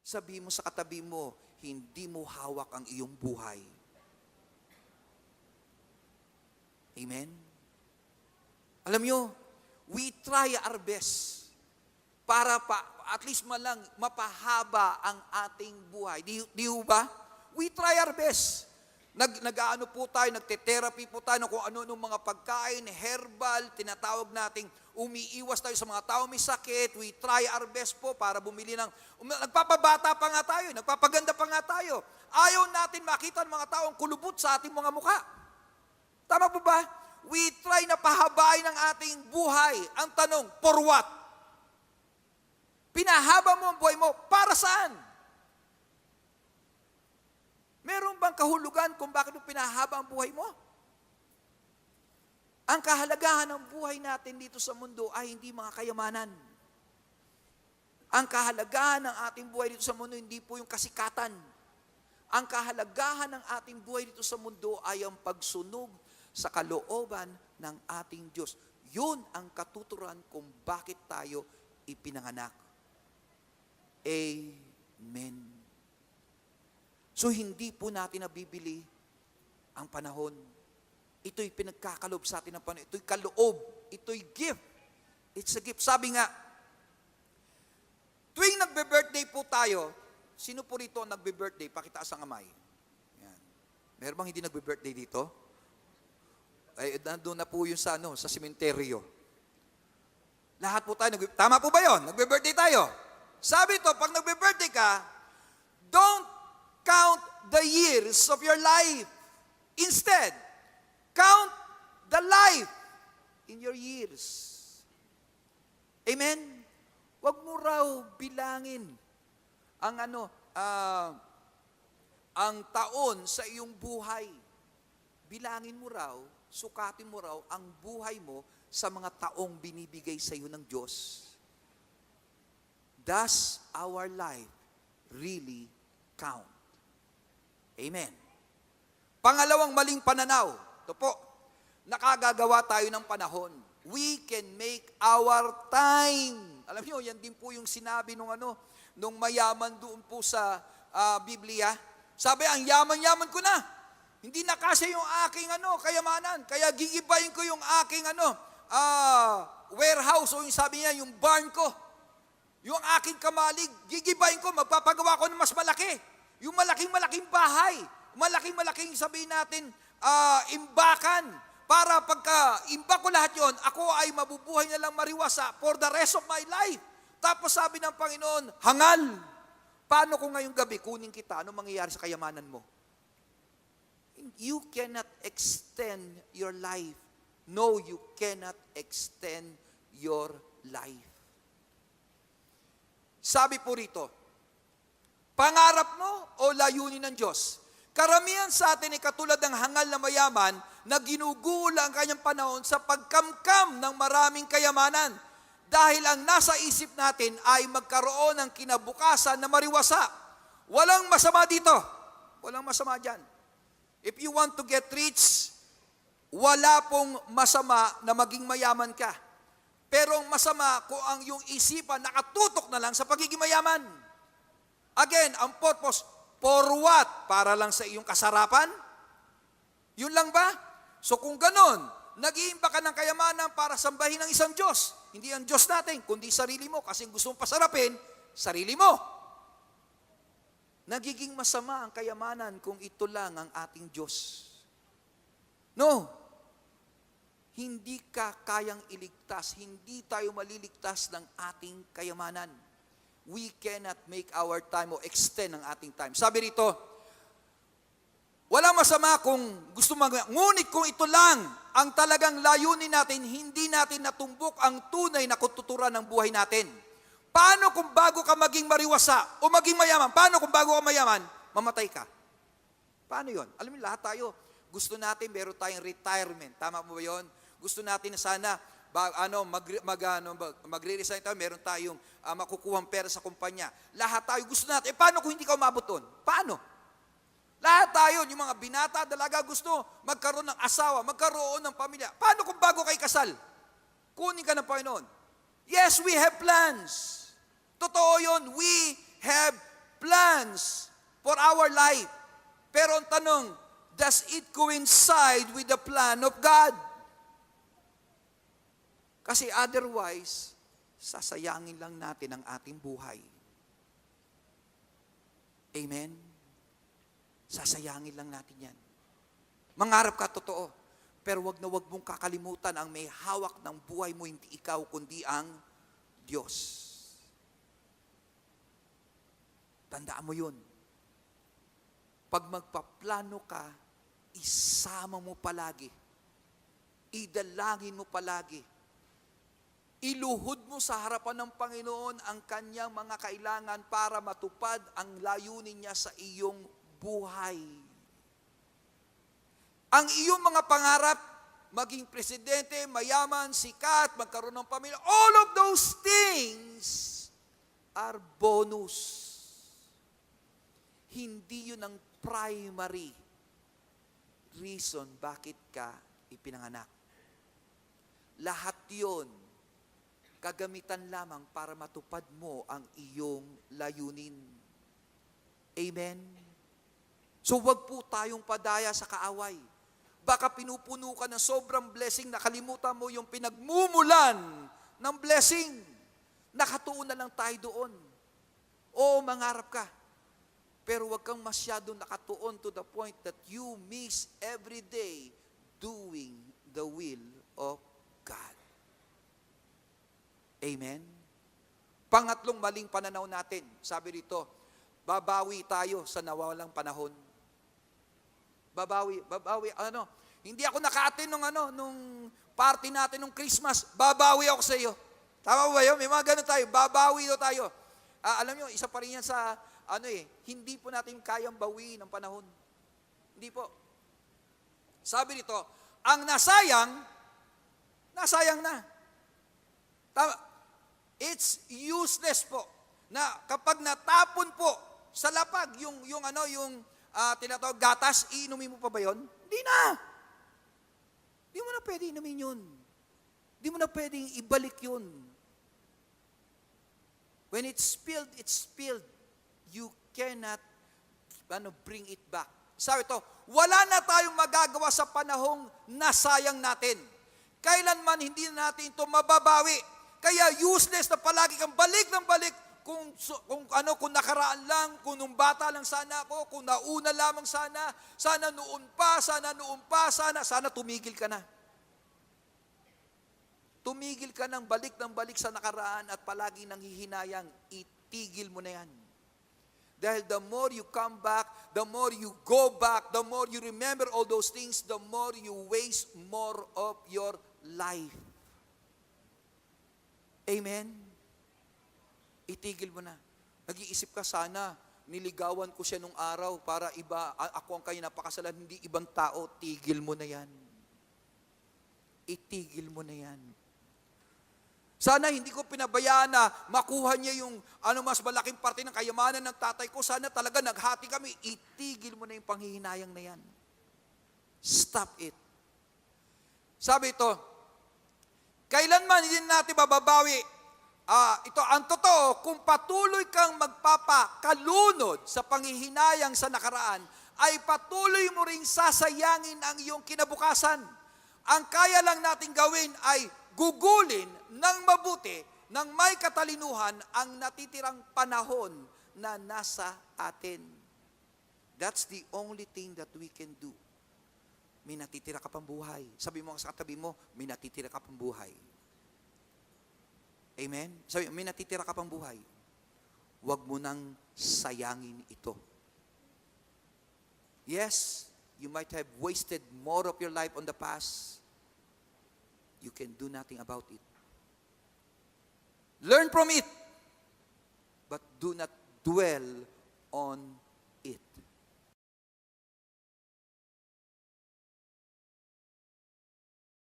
Sabi mo sa katabi mo, hindi mo hawak ang iyong buhay. Amen? Alam nyo, we try our best para at least malang mapahaba ang ating buhay. Di ba? We try our best. Nag-ano po tayo, nagte-therapy po tayo kung ano-ano mga pagkain, herbal, tinatawag nating umiiwas tayo sa mga tao may sakit. We try our best po para bumili ng, nagpapabata pa nga tayo, nagpapaganda pa nga tayo. Ayaw natin makita ng mga taong kulubot sa ating mga mukha. Tama po ba? We try na pahabain ang ating buhay. Ang tanong, for what? Pinahaba mo ang buhay mo, para saan? Meron bang kahulugan kung bakit mo pinahaba ang buhay mo? Ang kahalagahan ng buhay natin dito sa mundo ay hindi mga kayamanan. Ang kahalagahan ng ating buhay dito sa mundo hindi po yung kasikatan. Ang kahalagahan ng ating buhay dito sa mundo ay ang pagsunog sa kalooban ng ating Diyos. Yun ang katuturan kung bakit tayo ipinanganak. Amen. So hindi po natin nabibili ang panahon. Ito'y pinagkakalob sa atin ng panahon. Ito'y kaloob. Ito'y gift. It's a gift. Sabi nga, tuwing nagbe-birthday po tayo, sino po rito ang nagbe-birthday? Pakitaas ang kamay. Yan. Meron bang hindi nagbe-birthday dito? Ay, nandun na po yun sa sementeryo. Lahat po tayo, tama po ba yun? Nagbe-birthday tayo. Sabi ito, pag nagbe-birthday ka, don't count the years of your life. Instead, count the life in your years. Amen? Huwag mo raw bilangin ang ang taon sa iyong buhay. Bilangin mo raw, sukatin mo raw ang buhay mo sa mga taong binibigay sa iyo ng Diyos. Does our life really count? Amen. Pangalawang maling pananaw. Ito po, nakagagawa tayo ng panahon. We can make our time. Alam niyo, yan din po yung sinabi nung mayaman doon po sa Biblia. Sabi, ang yaman-yaman ko na. Hindi na kasi yung aking kayamanan. Kaya gigibayin ko yung aking warehouse o yung sabi niya, yung barn ko. Yung aking kamalig, gigibayin ko, magpapagawa ko ng mas malaki. Yung malaking-malaking bahay. Malaking-malaking sabihin natin, imbakan. Para pagka imbak ko lahat yon, ako ay mabubuhay na lang mariwasa for the rest of my life. Tapos sabi ng Panginoon, hangal. Paano kung ngayong gabi kunin kita? Ano mangyayari sa kayamanan mo? You cannot extend your life. No, you cannot extend your life. Sabi po rito, pangarap mo o layunin ng Diyos? Karamihan sa atin ay katulad ng hangal na mayaman na ginugula ang kanyang panahon sa pagkamkam ng maraming kayamanan. Dahil ang nasa isip natin ay magkaroon ng kinabukasan na mariwasa. Walang masama dito. Walang masama dyan. If you want to get rich, wala pong masama na maging mayaman ka. Pero ang masama kung ang iyong isipan nakatutok na lang sa pagiging mayaman. Again, ang purpose, for what? Para lang sa iyong kasarapan? Yun lang ba? So kung ganon, nag-iimba ka ng kayamanan para sambahin ng isang Diyos. Hindi ang Diyos natin, kundi sarili mo. Kasi gusto mong pasarapin, sarili mo. Nagiging masama ang kayamanan kung ito lang ang ating Diyos. No. Hindi ka kayang iligtas. Hindi tayo maliligtas ng ating kayamanan. We cannot make our time o extend ang ating time. Sabi rito, walang masama kung gusto ngunit kung ito lang ang talagang layunin natin, hindi natin natumbok ang tunay na kututuran ng buhay natin. Paano kung bago ka maging mariwasa o maging mayaman? Paano kung bago ka mayaman, mamatay ka? Paano yon? Alam mo, lahat tayo, gusto natin meron tayong retirement. Tama mo ba yun? Gusto natin na sana magre-resign tayo, meron tayong makukuhang pera sa kumpanya. Lahat tayo gusto natin. Paano kung hindi ka umabot doon? Paano? Lahat tayo, yung mga binata, dalaga, gusto magkaroon ng asawa, magkaroon ng pamilya. Paano kung bago kay kasal? Kunin ka ng Panginoon. Yes, we have plans. Totoo yun, we have plans for our life. Pero ang tanong, does it coincide with the plan of God? Kasi otherwise, sasayangin lang natin ang ating buhay. Amen? Sasayangin lang natin yan. Mangarap ka totoo, pero wag na wag mong kakalimutan ang may hawak ng buhay mo, hindi ikaw, kundi ang Diyos. Tandaan mo yun. Pag magpaplano ka, isama mo palagi. Idalangin mo palagi. Iluhod mo sa harapan ng Panginoon ang kanyang mga kailangan para matupad ang layunin niya sa iyong buhay. Ang iyong mga pangarap, maging presidente, mayaman, sikat, magkaroon ng pamilya, all of those things are bonus. Hindi yun ang primary reason bakit ka ipinanganak. Lahat yun, kagamitan lamang para matupad mo ang iyong layunin. Amen? So wag po tayong padaya sa kaaway. Baka pinupuno ka ng sobrang blessing, nakalimutan mo yung pinagmumulan ng blessing. Nakatuon na lang tayo doon. Oo, mangarap ka. Pero wag kang masyadong nakatuon to the point that you miss every day doing the will of God. Amen? Pangatlong maling pananaw natin, sabi dito, babawi tayo sa nawawalang panahon. Babawi, hindi ako naka-attend nung party natin nung Christmas, babawi ako sa iyo. Tama ba yun? May mga ganun tayo, babawi tayo. Alam nyo, isa pa rin yan sa, hindi po natin kayang bawiin ng panahon. Hindi po. Sabi nito, ang nasayang na. Tama. It's useless po. Na kapag natapon po sa lapag, yung tinatawag gatas, iinumin mo pa ba yun? Hindi na. Hindi mo na pwede inumin yun. Hindi mo na pwedeng ibalik yun. When it's spilled. You cannot bring it back. Sabi ito, wala na tayong magagawa sa panahong nasayang natin. Kailanman hindi natin ito mababawi. Kaya useless na palagi kang balik ng balik kung nakaraan lang, kung nung bata lang sana ako, kung nauna lamang sana noon pa, sana tumigil ka na. Tumigil ka ng balik sa nakaraan at palagi nang hihinayang, itigil mo na yan. Dahil the more you come back, the more you go back, the more you remember all those things, the more you waste more of your life. Amen? Itigil mo na. Nag-iisip ka sana, niligawan ko siya nung araw para ako ang kanya napakasalan, hindi ibang tao, tigil mo na yan. Itigil mo na yan. Sana hindi ko pinabayaan na makuha niya yung mas malaking parte ng kayamanan ng tatay ko. Sana talaga naghati kami. Itigil mo na yung panghihinayang na yan. Stop it. Sabi ito, kailanman hindi natin mababawi. Ito ang totoo, kung patuloy kang magpapakalunod sa panghihinayang sa nakaraan, ay patuloy mo ring sasayangin ang iyong kinabukasan. Ang kaya lang natin gawin ay gugulin ng mabuti, ng may katalinuhan, ang natitirang panahon na nasa atin. That's the only thing that we can do. May natitira ka pang buhay. Sabi mo sa katabi mo, may natitira ka pang buhay. Amen? Sabi, may natitira ka pang buhay. Huwag mo nang sayangin ito. Yes, you might have wasted more of your life on the past. You can do nothing about it. Learn from it, but do not dwell on